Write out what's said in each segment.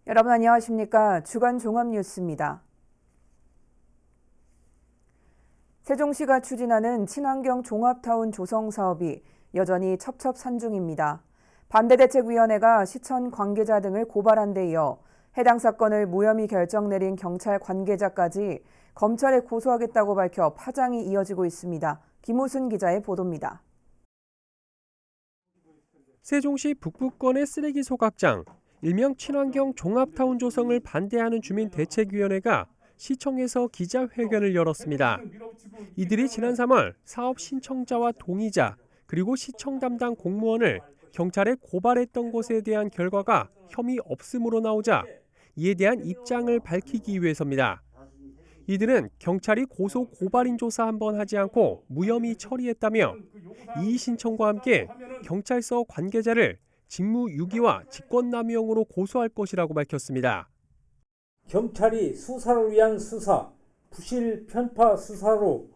여러분 안녕하십니까? 주간 종합뉴스입니다. 세종시가 추진하는 친환경 종합타운 조성 사업이 여전히 첩첩산중입니다. 반대대책위원회가 시청 관계자 등을 고발한 데 이어 해당 사건을 무혐의 결정 내린 경찰 관계자까지 검찰에 고소하겠다고 밝혀 파장이 이어지고 있습니다. 김우순 기자의 보도입니다. 세종시 북부권의 쓰레기 소각장, 일명 친환경 종합타운 조성을 반대하는 주민대책위원회가 시청에서 기자회견을 열었습니다. 이들이 지난 3월 사업 신청자와 동의자 그리고 시청 담당 공무원을 경찰에 고발했던 것에 대한 결과가 혐의 없음으로 나오자 이에 대한 입장을 밝히기 위해서입니다. 이들은 경찰이 고소 고발인 조사 한번 하지 않고 무혐의 처리했다며 이의 신청과 함께 경찰서 관계자를 직무유기와 직권남용으로 고소할 것이라고 밝혔습니다. 경찰이 수사를 위한 수사, 부실 편파 수사로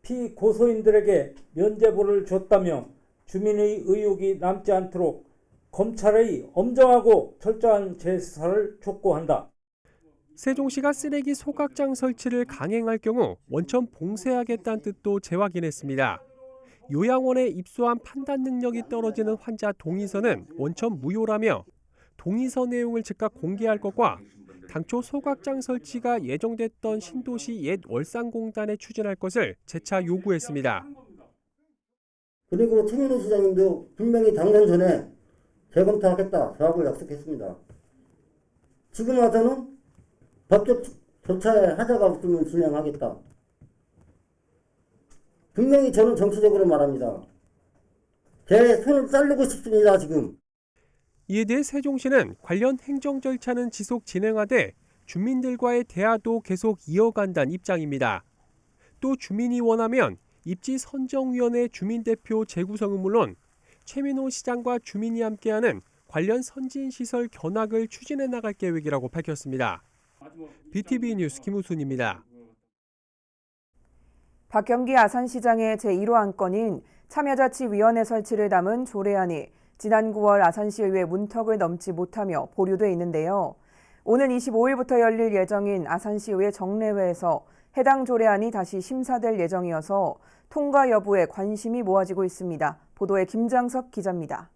피고소인들에게 면죄부를 줬다며 주민의 의혹이 남지 않도록 검찰의 엄정하고 철저한 재수사를 촉구한다. 세종시가 쓰레기 소각장 설치를 강행할 경우 원천 봉쇄하겠다는 뜻도 재확인했습니다. 요양원에 입소한 판단 능력이 떨어지는 환자 동의서는 원천 무효라며 동의서 내용을 즉각 공개할 것과 당초 소각장 설치가 예정됐던 신도시 옛 월상공단에 추진할 것을 재차 요구했습니다. 그리고 최민호 시장님도 분명히 당선 전에 재검토하겠다 저하고 약속했습니다. 지금 와서는 법적 절차에 하자가 없으면 진행하겠다. 분명히 저는 정치적으로 말합니다. 제 손을 자르고 싶습니다, 지금. 이에 대해 세종시는 관련 행정 절차는 지속 진행하되 주민들과의 대화도 계속 이어간다는 입장입니다. 또 주민이 원하면 입지선정위원회 주민대표 재구성은 물론 최민호 시장과 주민이 함께하는 관련 선진시설 견학을 추진해 나갈 계획이라고 밝혔습니다. BTV 뉴스 김우순입니다. 박경기 아산시장의 제1호 안건인 참여자치위원회 설치를 담은 조례안이 지난 9월 아산시의회 문턱을 넘지 못하며 보류돼 있는데요. 오는 25일부터 열릴 예정인 아산시의회 정례회에서 해당 조례안이 다시 심사될 예정이어서 통과 여부에 관심이 모아지고 있습니다. 보도에 김장섭 기자입니다.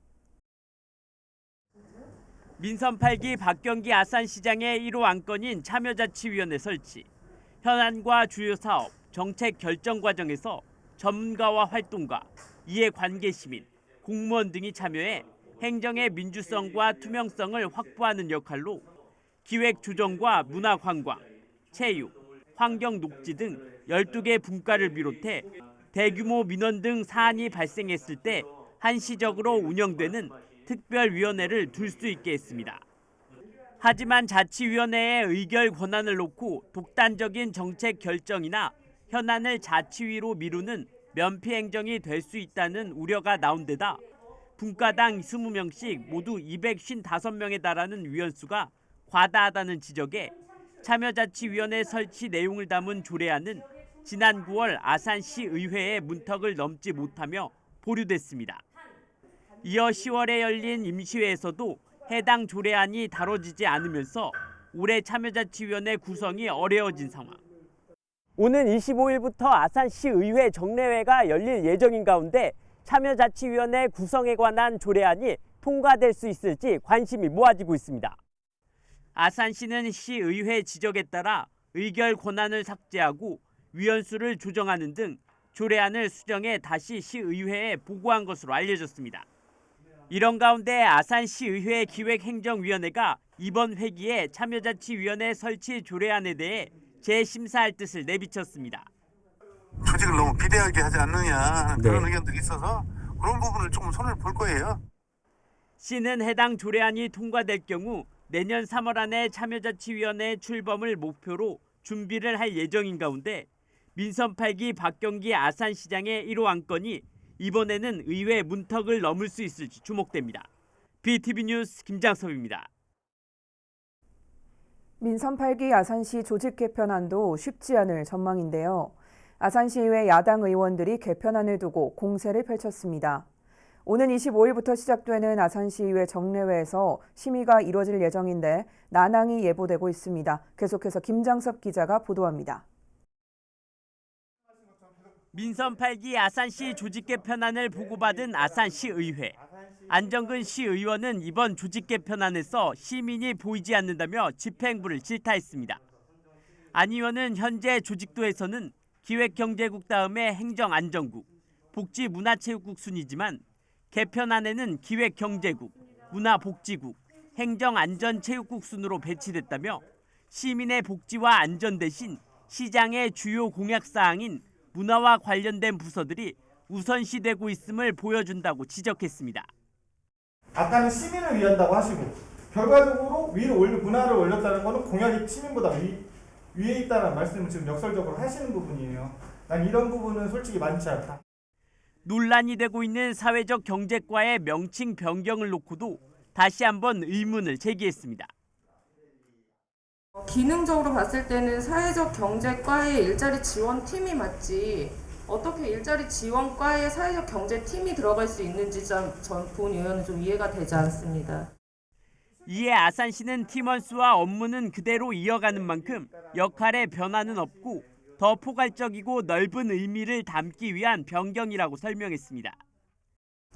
민선 8기 박경기 아산시장의 1호 안건인 참여자치위원회 설치, 현안과 주요 사업, 정책 결정 과정에서 전문가와 활동가, 이해관계 시민, 공무원 등이 참여해 행정의 민주성과 투명성을 확보하는 역할로 기획 조정과 문화관광, 체육, 환경 녹지 등 12개 분과를 비롯해 대규모 민원 등 사안이 발생했을 때 한시적으로 운영되는 특별위원회를 둘 수 있게 했습니다. 하지만 자치위원회의 의결 권한을 놓고 독단적인 정책 결정이나 현안을 자치위로 미루는 면피 행정이 될 수 있다는 우려가 나온 데다 분과당 20명씩 모두 255명에 달하는 위원수가 과다하다는 지적에 참여자치위원회 설치 내용을 담은 조례안은 지난 9월 아산시 의회의 문턱을 넘지 못하며 보류됐습니다. 이어 10월에 열린 임시회에서도 해당 조례안이 다뤄지지 않으면서 올해 참여자치위원회 구성이 어려워진 상황. 오는 25일부터 아산시 의회 정례회가 열릴 예정인 가운데 참여자치위원회 구성에 관한 조례안이 통과될 수 있을지 관심이 모아지고 있습니다. 아산시는 시의회 지적에 따라 의결 권한을 삭제하고 위원수를 조정하는 등 조례안을 수정해 다시 시의회에 보고한 것으로 알려졌습니다. 이런 가운데 아산시의회 기획행정위원회가 이번 회기에 참여자치위원회 설치 조례안에 대해 재심사할 뜻을 내비쳤습니다. 조직을 너무 비대하게 하지 않느냐 그런 의견들이 있어서 그런 부분을 조금 손을 볼 거예요. 시는 해당 조례안이 통과될 경우 내년 3월 안에 참여자치위원회 출범을 목표로 준비를 할 예정인 가운데 민선 8기 박경기 아산시장의 1호 안건이 이번에는 의회 문턱을 넘을 수 있을지 주목됩니다. BTV 뉴스 김장섭입니다. 민선 8기 아산시 조직 개편안도 쉽지 않을 전망인데요. 아산시의회 야당 의원들이 개편안을 두고 공세를 펼쳤습니다. 오는 25일부터 시작되는 아산시의회 정례회에서 심의가 이뤄질 예정인데 난항이 예보되고 있습니다. 계속해서 김장섭 기자가 보도합니다. 민선 8기 아산시 조직 개편안을 보고받은 아산시의회. 안정근 시의원은 이번 조직 개편안에서 시민이 보이지 않는다며 집행부를 질타했습니다. 안 의원은 현재 조직도에서는 기획경제국 다음에 행정안전국, 복지문화체육국 순이지만 개편안에는 기획경제국, 문화복지국, 행정안전체육국 순으로 배치됐다며 시민의 복지와 안전 대신 시장의 주요 공약사항인 문화와 관련된 부서들이 우선시되고 있음을 보여준다고 지적했습니다. 아까는 시민을 위한다고 하시고 결과적으로 위로 문화를 올렸다는 것은 공약이 시민보다 위에 있다는 말씀을 지금 역설적으로 하시는 부분이에요. 난 이런 부분은 솔직히 많지 않다. 논란이 되고 있는 사회적 경제과의 명칭 변경을 놓고도 다시 한번 의문을 제기했습니다. 기능적으로 봤을 때는 사회적 경제과의 일자리 지원팀이 맞지 어떻게 일자리 지원과에 사회적 경제팀이 들어갈 수 있는지 전 본 의원은 좀 이해가 되지 않습니다. 이에 아산시는 팀원 수와 업무는 그대로 이어가는 만큼 역할의 변화는 없고 더 포괄적이고 넓은 의미를 담기 위한 변경이라고 설명했습니다.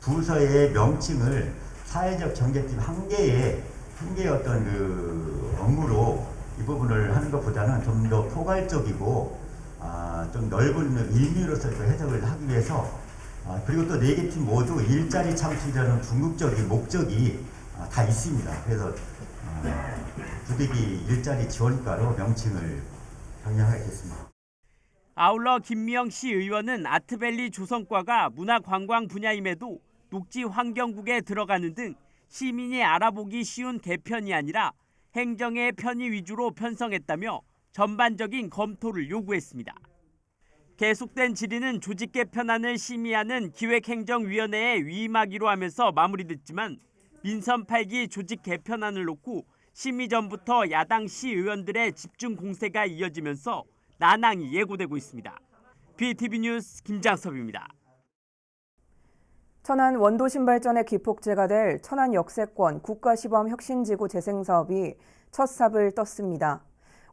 부서의 명칭을 사회적 경제팀 한 개의 어떤 그 업무로 이 부분을 하는 것보다는 좀 더 포괄적이고 좀 넓은 의미로서 해석을 하기 위해서 그리고 또 네 개 팀 모두 일자리 창출이라는 궁극적인 목적이 다 있습니다. 그래서 부득이 일자리 지원과로 명칭을 변경하겠습니다. 아울러 김미영 시의원은 아트밸리 조성과가 문화관광 분야임에도 녹지환경국에 들어가는 등 시민이 알아보기 쉬운 개편이 아니라 행정의 편의 위주로 편성했다며 전반적인 검토를 요구했습니다. 계속된 질의는 조직 개편안을 심의하는 기획행정위원회에 위임하기로 하면서 마무리됐지만 민선 8기 조직 개편안을 놓고 심의 전부터 야당 시의원들의 집중 공세가 이어지면서 난항이 예고되고 있습니다. BTV 뉴스 김장섭입니다. 천안 원도심 발전의 기폭제가 될 천안 역세권 국가시범 혁신지구 재생사업이 첫 삽을 떴습니다.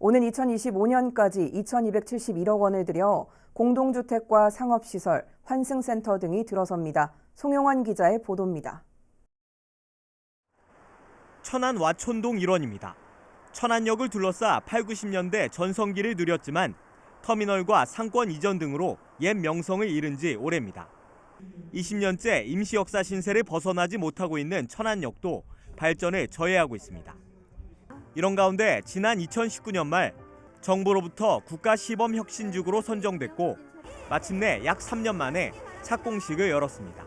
오는 2025년까지 2,271억 원을 들여 공동주택과 상업시설, 환승센터 등이 들어섭니다. 송영환 기자의 보도입니다. 천안 와촌동 일원입니다. 천안역을 둘러싸 8, 90년대 전성기를 누렸지만 터미널과 상권 이전 등으로 옛 명성을 잃은 지 오래입니다. 20년째 임시 역사 신세를 벗어나지 못하고 있는 천안역도 발전을 저해하고 있습니다. 이런 가운데 지난 2019년 말 정부로부터 국가시범혁신지구로 선정됐고 마침내 약 3년 만에 착공식을 열었습니다.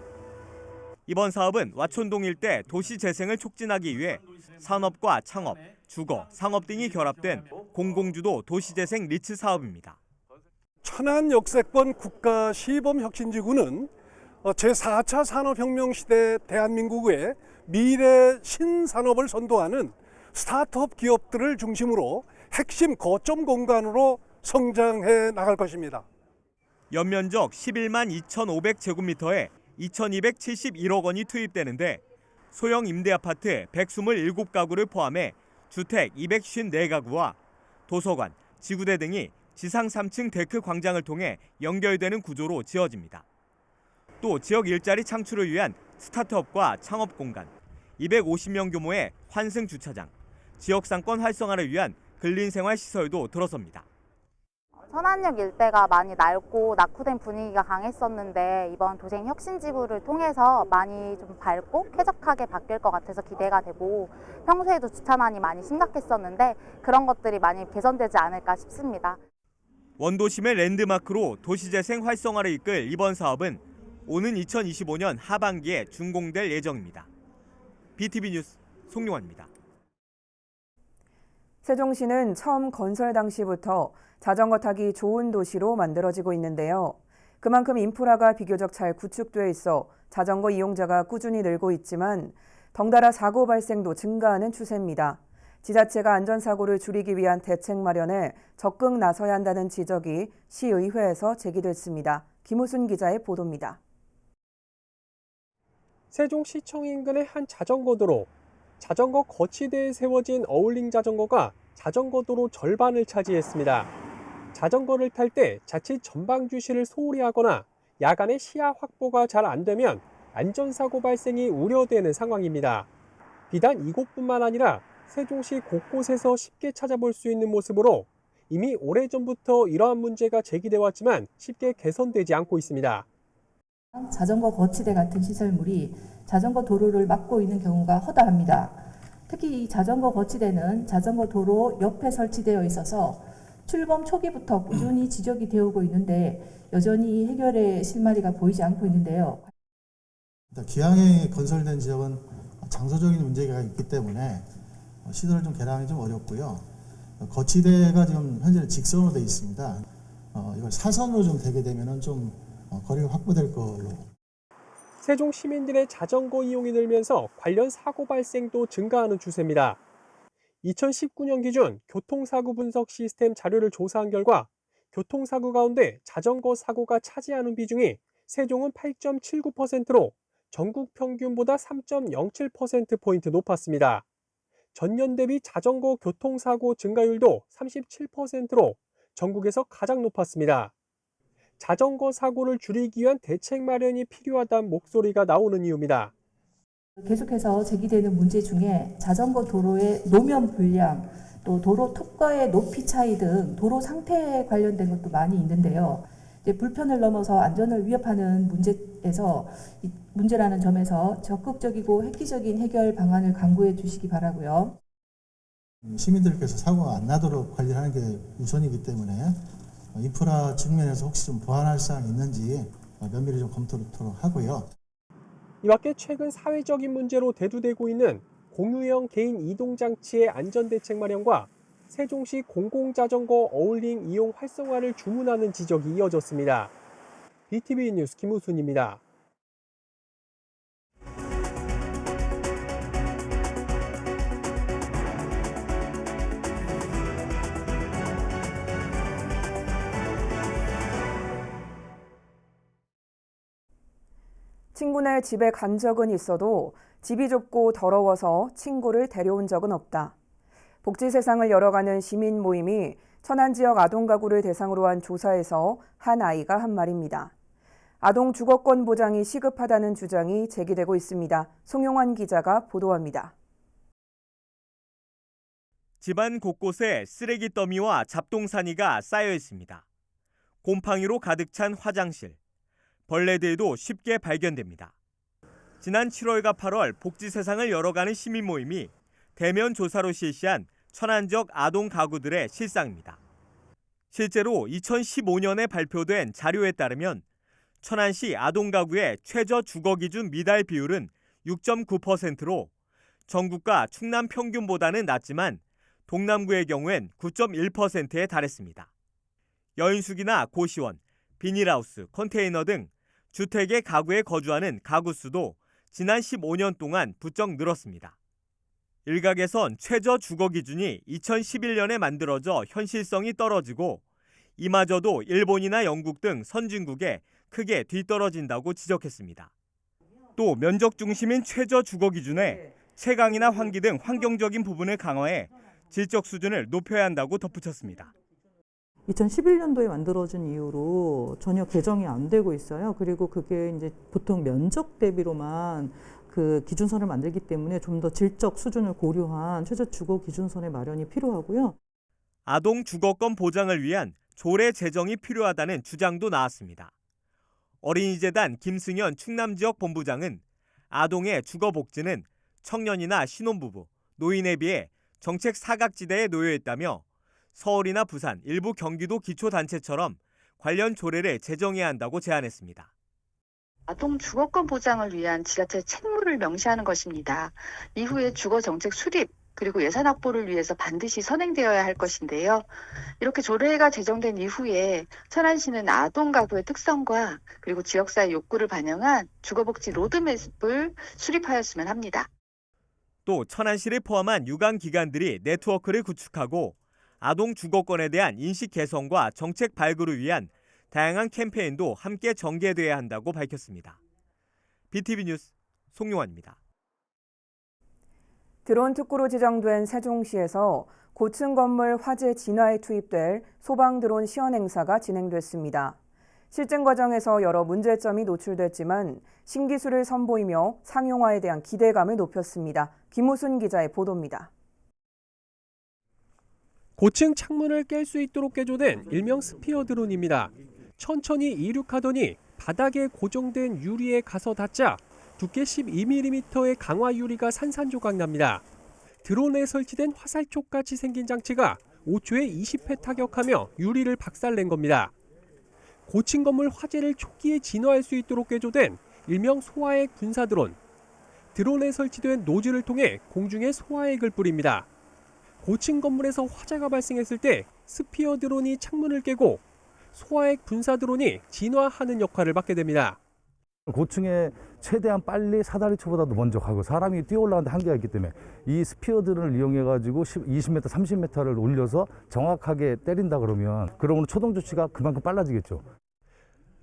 이번 사업은 와촌동 일대 도시 재생을 촉진하기 위해 산업과 창업, 주거, 상업 등이 결합된 공공주도 도시재생 리츠 사업입니다. 천안 역세권 국가시범혁신지구는 제4차 산업혁명 시대 대한민국의 미래 신산업을 선도하는 스타트업 기업들을 중심으로 핵심 거점 공간으로 성장해 나갈 것입니다. 연면적 11만 2,500제곱미터에 2,271억 원이 투입되는데 소형 임대아파트 127가구를 포함해 주택 254가구와 도서관, 지구대 등이 지상 3층 데크 광장을 통해 연결되는 구조로 지어집니다. 또 지역 일자리 창출을 위한 스타트업과 창업 공간, 250명 규모의 환승 주차장, 지역 상권 활성화를 위한 근린생활 시설도 들어섭니다. 천안역 일대가 많이 낡고 낙후된 분위기가 강했었는데 이번 도생 혁신지구를 통해서 많이 좀 밝고 쾌적하게 바뀔 것 같아서 기대가 되고 평소에도 주차난이 많이 심각했었는데 그런 것들이 많이 개선되지 않을까 싶습니다. 원도심의 랜드마크로 도시재생 활성화를 이끌 이번 사업은 오는 2025년 하반기에 준공될 예정입니다. BTV 뉴스 송용환입니다. 세종시는 처음 건설 당시부터 자전거 타기 좋은 도시로 만들어지고 있는데요. 그만큼 인프라가 비교적 잘 구축돼 있어 자전거 이용자가 꾸준히 늘고 있지만 덩달아 사고 발생도 증가하는 추세입니다. 지자체가 안전사고를 줄이기 위한 대책 마련에 적극 나서야 한다는 지적이 시의회에서 제기됐습니다. 김우순 기자의 보도입니다. 세종시청 인근의 한 자전거 도로, 자전거 거치대에 세워진 어울링 자전거가 자전거 도로 절반을 차지했습니다. 자전거를 탈 때 자칫 전방 주시를 소홀히 하거나 야간에 시야 확보가 잘 안 되면 안전사고 발생이 우려되는 상황입니다. 비단 이곳뿐만 아니라 세종시 곳곳에서 쉽게 찾아볼 수 있는 모습으로 이미 오래전부터 이러한 문제가 제기돼 왔지만 쉽게 개선되지 않고 있습니다. 자전거 거치대 같은 시설물이 자전거 도로를 막고 있는 경우가 허다합니다. 특히 이 자전거 거치대는 자전거 도로 옆에 설치되어 있어서 출범 초기부터 꾸준히 지적이 되어 오고 있는데 여전히 해결의 실마리가 보이지 않고 있는데요. 기왕에 건설된 지역은 장소적인 문제가 있기 때문에 시설 좀 개량이 좀 어렵고요. 거치대가 지금 현재는 직선으로 되어 있습니다. 이걸 사선으로 좀 되게 되면은 좀 거리가 확보될 걸로. 세종 시민들의 자전거 이용이 늘면서 관련 사고 발생도 증가하는 추세입니다. 2019년 기준 교통사고 분석 시스템 자료를 조사한 결과 교통사고 가운데 자전거 사고가 차지하는 비중이 세종은 8.79%로 전국 평균보다 3.07%포인트 높았습니다. 전년 대비 자전거 교통사고 증가율도 37%로 전국에서 가장 높았습니다. 자전거 사고를 줄이기 위한 대책 마련이 필요하다는 목소리가 나오는 이유입니다. 계속해서 제기되는 문제 중에 자전거 도로의 노면 불량, 또 도로 특과의 높이 차이 등 도로 상태에 관련된 것도 많이 있는데요. 이제 불편을 넘어서 안전을 위협하는 문제라는 점에서 적극적이고 획기적인 해결 방안을 강구해 주시기 바라고요. 시민들께서 사고가 안 나도록 관리하는 게 우선이기 때문에 인프라 측면에서 혹시 좀 보완할 사항이 있는지 면밀히 좀 검토토록 하고요. 이 밖에 최근 사회적인 문제로 대두되고 있는 공유형 개인 이동장치의 안전대책 마련과 세종시 공공자전거 어울링 이용 활성화를 주문하는 지적이 이어졌습니다. BTV 뉴스 김우순입니다. 친구네 집에 간 적은 있어도 집이 좁고 더러워서 친구를 데려온 적은 없다. 복지 세상을 열어가는 시민 모임이 천안 지역 아동 가구를 대상으로 한 조사에서 한 아이가 한 말입니다. 아동 주거권 보장이 시급하다는 주장이 제기되고 있습니다. 송용환 기자가 보도합니다. 집안 곳곳에 쓰레기 더미와 잡동사니가 쌓여 있습니다. 곰팡이로 가득 찬 화장실, 벌레들도 쉽게 발견됩니다. 지난 7월과 8월 복지 세상을 열어가는 시민 모임이 대면 조사로 실시한 천안 지역 아동 가구들의 실상입니다. 실제로 2015년에 발표된 자료에 따르면 천안시 아동 가구의 최저 주거 기준 미달 비율은 6.9%로 전국과 충남 평균보다는 낮지만 동남구의 경우엔 9.1%에 달했습니다. 여인숙이나 고시원, 비닐하우스, 컨테이너 등 주택의 가구에 거주하는 가구 수도 지난 15년 동안 부쩍 늘었습니다. 일각에선 최저 주거 기준이 2011년에 만들어져 현실성이 떨어지고 이마저도 일본이나 영국 등 선진국에 크게 뒤떨어진다고 지적했습니다. 또 면적 중심인 최저 주거 기준에 채광이나 환기 등 환경적인 부분을 강화해 질적 수준을 높여야 한다고 덧붙였습니다. 2011년도에 만들어진 이후로 전혀 개정이 안 되고 있어요. 그리고 그게 이제 보통 면적 대비로만 그 기준선을 만들기 때문에 좀 더 질적 수준을 고려한 최저 주거 기준선의 마련이 필요하고요. 아동 주거권 보장을 위한 조례 제정이 필요하다는 주장도 나왔습니다. 어린이재단 김승현 충남지역 본부장은 아동의 주거 복지는 청년이나 신혼부부, 노인에 비해 정책 사각지대에 놓여 있다며 서울이나 부산, 일부 경기도 기초단체처럼 관련 조례를 제정해야 한다고 제안했습니다. 아동 주거권 보장을 위한 지자체 책무를 명시하는 것입니다. 이후에 주거정책 수립 그리고 예산 확보를 위해서 반드시 선행되어야 할 것인데요. 이렇게 조례가 제정된 이후에 천안시는 아동 가구의 특성과 그리고 지역사회 욕구를 반영한 주거복지 로드맵을 수립하였으면 합니다. 또 천안시를 포함한 유관 기관들이 네트워크를 구축하고 아동 주거권에 대한 인식 개선과 정책 발굴을 위한 다양한 캠페인도 함께 전개돼야 한다고 밝혔습니다. BTV 뉴스 송용환입니다. 드론 특구로 지정된 세종시에서 고층 건물 화재 진화에 투입될 소방 드론 시연 행사가 진행됐습니다. 실증 과정에서 여러 문제점이 노출됐지만 신기술을 선보이며 상용화에 대한 기대감을 높였습니다. 김우순 기자의 보도입니다. 고층 창문을 깰 수 있도록 개조된 일명 스피어 드론입니다. 천천히 이륙하더니 바닥에 고정된 유리에 가서 닿자 두께 12mm의 강화 유리가 산산조각 납니다. 드론에 설치된 화살촉같이 생긴 장치가 5초에 20회 타격하며 유리를 박살낸 겁니다. 고층 건물 화재를 초기에 진화할 수 있도록 개조된 일명 소화액 분사 드론. 드론에 설치된 노즐을 통해 공중에 소화액을 뿌립니다. 고층 건물에서 화재가 발생했을 때 스피어 드론이 창문을 깨고 소화액 분사 드론이 진화하는 역할을 맡게 됩니다. 고층에 최대한 빨리 사다리초보다도 먼저 가고 사람이 뛰어올라가는데 한계가 있기 때문에 이 스피어 드론을 이용해가지고 20m, 30m를 올려서 정확하게 때린다 그러면 초동 조치가 그만큼 빨라지겠죠.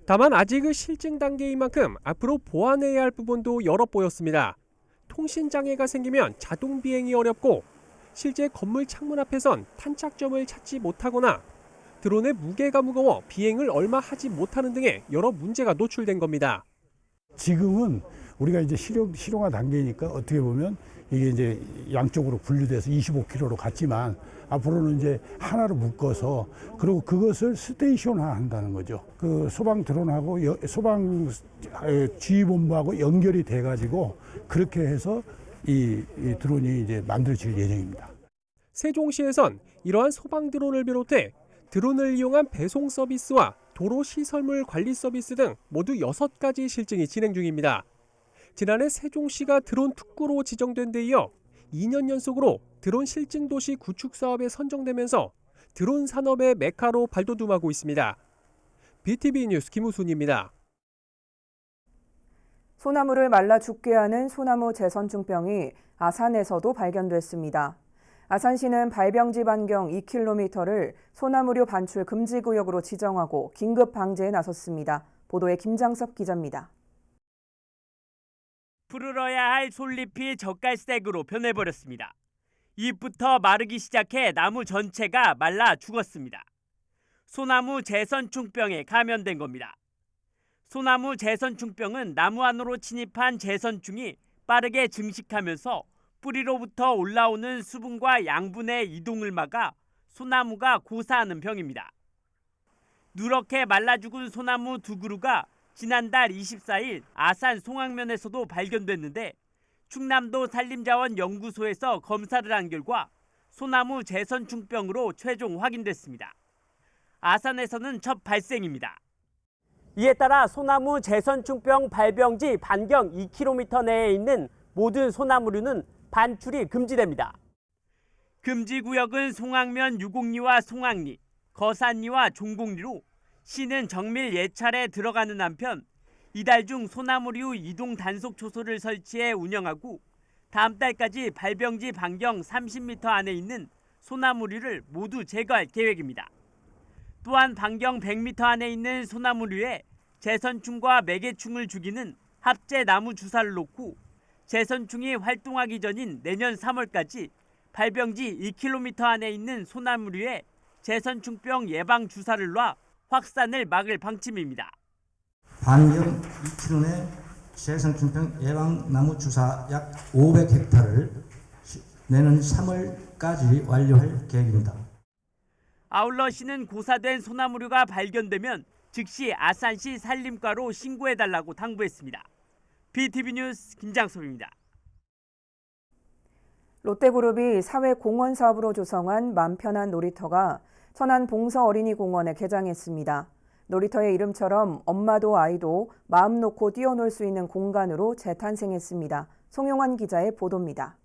다만 아직은 실증 단계인 만큼 앞으로 보완해야 할 부분도 여러 보였습니다. 통신 장애가 생기면 자동 비행이 어렵고 실제 건물 창문 앞에선 탄착점을 찾지 못하거나 드론의 무게가 무거워 비행을 얼마 하지 못하는 등의 여러 문제가 노출된 겁니다. 지금은 우리가 이제 실용화 단계니까 어떻게 보면 이게 이제 양쪽으로 분류돼서 25km로 갔지만 앞으로는 이제 하나로 묶어서 그리고 그것을 스테이션화 한다는 거죠. 그 소방 드론하고 소방 지휘본부하고 연결이 돼 가지고 그렇게 해서 이 드론이 이제 만들어질 예정입니다. 세종시에선 이러한 소방 드론을 비롯해 드론을 이용한 배송 서비스와 도로 시설물 관리 서비스 등 모두 6가지 실증이 진행 중입니다. 지난해 세종시가 드론 특구로 지정된 데 이어 2년 연속으로 드론 실증 도시 구축 사업에 선정되면서 드론 산업의 메카로 발돋움하고 있습니다. BTV 뉴스 김우순입니다. 소나무를 말라 죽게 하는 소나무 재선충병이 아산에서도 발견됐습니다. 아산시는 발병지 반경 2km를 소나무류 반출 금지 구역으로 지정하고 긴급 방제에 나섰습니다. 보도에 김장섭 기자입니다. 푸르러야 할 솔잎이 젓갈색으로 변해버렸습니다. 잎부터 마르기 시작해 나무 전체가 말라 죽었습니다. 소나무 재선충병에 감염된 겁니다. 소나무 재선충병은 나무 안으로 침입한 재선충이 빠르게 증식하면서 뿌리로부터 올라오는 수분과 양분의 이동을 막아 소나무가 고사하는 병입니다. 누렇게 말라 죽은 소나무 2그루가 지난달 24일 아산 송악면에서도 발견됐는데 충남도 산림자원연구소에서 검사를 한 결과 소나무 재선충병으로 최종 확인됐습니다. 아산에서는 첫 발생입니다. 이에 따라 소나무 재선충병 발병지 반경 2km 내에 있는 모든 소나무류는 반출이 금지됩니다. 금지구역은 송악면 유곡리와 송악리, 거산리와 종곡리로 시는 정밀 예찰에 들어가는 한편 이달 중 소나무류 이동 단속 초소를 설치해 운영하고 다음 달까지 발병지 반경 30m 안에 있는 소나무류를 모두 제거할 계획입니다. 또한 반경 100m 안에 있는 소나무류에 재선충과 매개충을 죽이는 합재 나무 주사를 놓고 재선충이 활동하기 전인 내년 3월까지 발병지 2km 안에 있는 소나무류에 재선충병 예방 주사를 놔 확산을 막을 방침입니다. 반경 2km 내 재선충병 예방 나무 주사 약 500헥타를 내년 3월까지 완료할 계획입니다. 아울러 시는 고사된 소나무류가 발견되면 즉시 아산시 산림과로 신고해달라고 당부했습니다. BTV 뉴스 김장섭입니다. 롯데그룹이 사회공헌 사업으로 조성한 맘편한 놀이터가 천안 봉서어린이공원에 개장했습니다. 놀이터의 이름처럼 엄마도 아이도 마음 놓고 뛰어놀 수 있는 공간으로 재탄생했습니다. 송용환 기자의 보도입니다.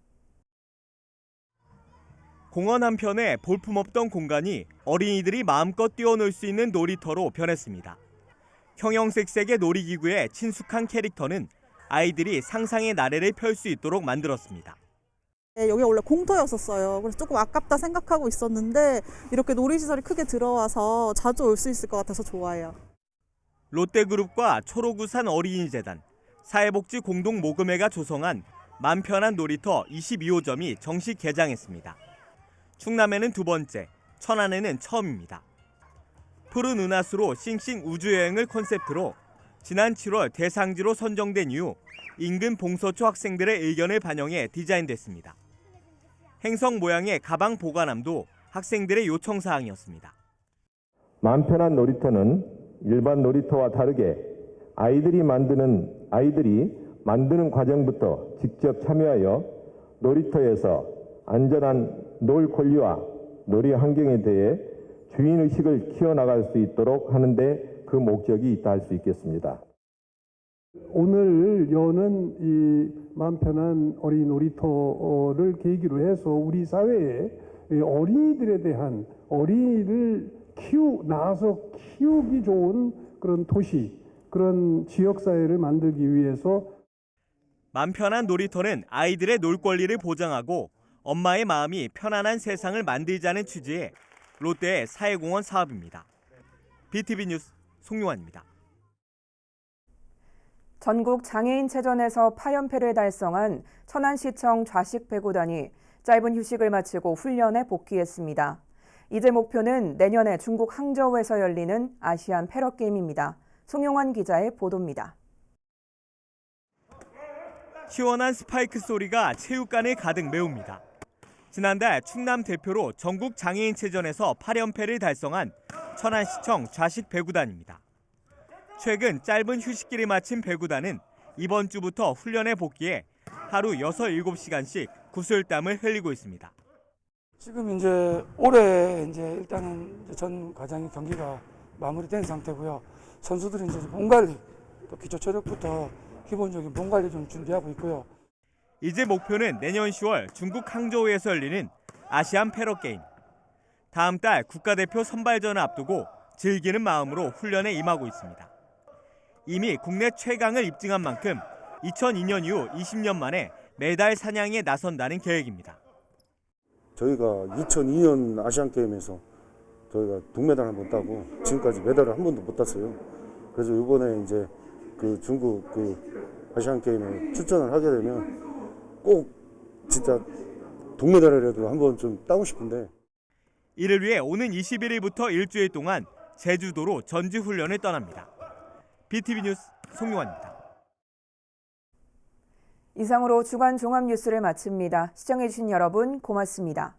공원 한편에 볼품없던 공간이 어린이들이 마음껏 뛰어놀 수 있는 놀이터로 변했습니다. 형형색색의 놀이기구에 친숙한 캐릭터는 아이들이 상상의 나래를 펼 수 있도록 만들었습니다. 여기 원래 공터였었어요. 그래서 조금 아깝다 생각하고 있었는데 이렇게 놀이시설이 크게 들어와서 자주 올 수 있을 것 같아서 좋아해요. 롯데그룹과 초록우산 어린이재단, 사회복지 공동모금회가 조성한 맘 편한 놀이터 22호점이 정식 개장했습니다. 충남에는 두 번째, 천안에는 처음입니다. 푸른 은하수로 싱싱 우주여행을 컨셉트로 지난 7월 대상지로 선정된 이후 인근 봉서초 학생들의 의견을 반영해 디자인됐습니다. 행성 모양의 가방 보관함도 학생들의 요청 사항이었습니다. 맘 편한 놀이터는 일반 놀이터와 다르게 아이들이 만드는 과정부터 직접 참여하여 놀이터에서 안전한 놀 권리와 놀이 환경에 대해 주인의식을 키워나갈 수 있도록 하는데 그 목적이 있다 할 수 있겠습니다. 오늘 여는 이 맘 편한 어린이 놀이터를 계기로 해서 우리 사회에 어린이들에 대한 어린이를 낳아서 키우기 좋은 그런 도시, 그런 지역사회를 만들기 위해서 맘 편한 놀이터는 아이들의 놀 권리를 보장하고 엄마의 마음이 편안한 세상을 만들자는 취지의 롯데의 사회공헌 사업입니다. BTV 뉴스 송용환입니다. 전국 장애인체전에서 8연패를 달성한 천안시청 좌식 배구단이 짧은 휴식을 마치고 훈련에 복귀했습니다. 이제 목표는 내년에 중국 항저우에서 열리는 아시안 패러게임입니다. 송용환 기자의 보도입니다. 시원한 스파이크 소리가 체육관을 가득 메웁니다. 지난달 충남 대표로 전국 장애인체전에서 8연패를 달성한 천안시청 좌식 배구단입니다. 최근 짧은 휴식기를 마친 배구단은 이번 주부터 훈련에 복귀해 하루 6, 7시간씩 구슬땀을 흘리고 있습니다. 지금 이제 올해 일단은 전 과장의 경기가 마무리된 상태고요. 선수들은 이제 몸 관리, 또 기초 체력부터 기본적인 몸 관리 좀 준비하고 있고요. 이제 목표는 내년 10월 중국 항저우에서 열리는 아시안 패러게임. 다음 달 국가대표 선발전을 앞두고 즐기는 마음으로 훈련에 임하고 있습니다. 이미 국내 최강을 입증한 만큼 2002년 이후 20년 만에 메달 사냥에 나선다는 계획입니다. 저희가 2002년 아시안게임에서 저희가 동메달 한 번 따고 지금까지 메달을 한 번도 못 땄어요. 그래서 이번에 이제 그 중국 아시안게임에 출전을 하게 되면 꼭 진짜 동메달이라도 한 번 좀 따고 싶은데. 이를 위해 오는 21일부터 일주일 동안 제주도로 전지훈련을 떠납니다. BTV 뉴스 송용환입니다. 이상으로 주간 종합 뉴스를 마칩니다. 시청해주신 여러분 고맙습니다.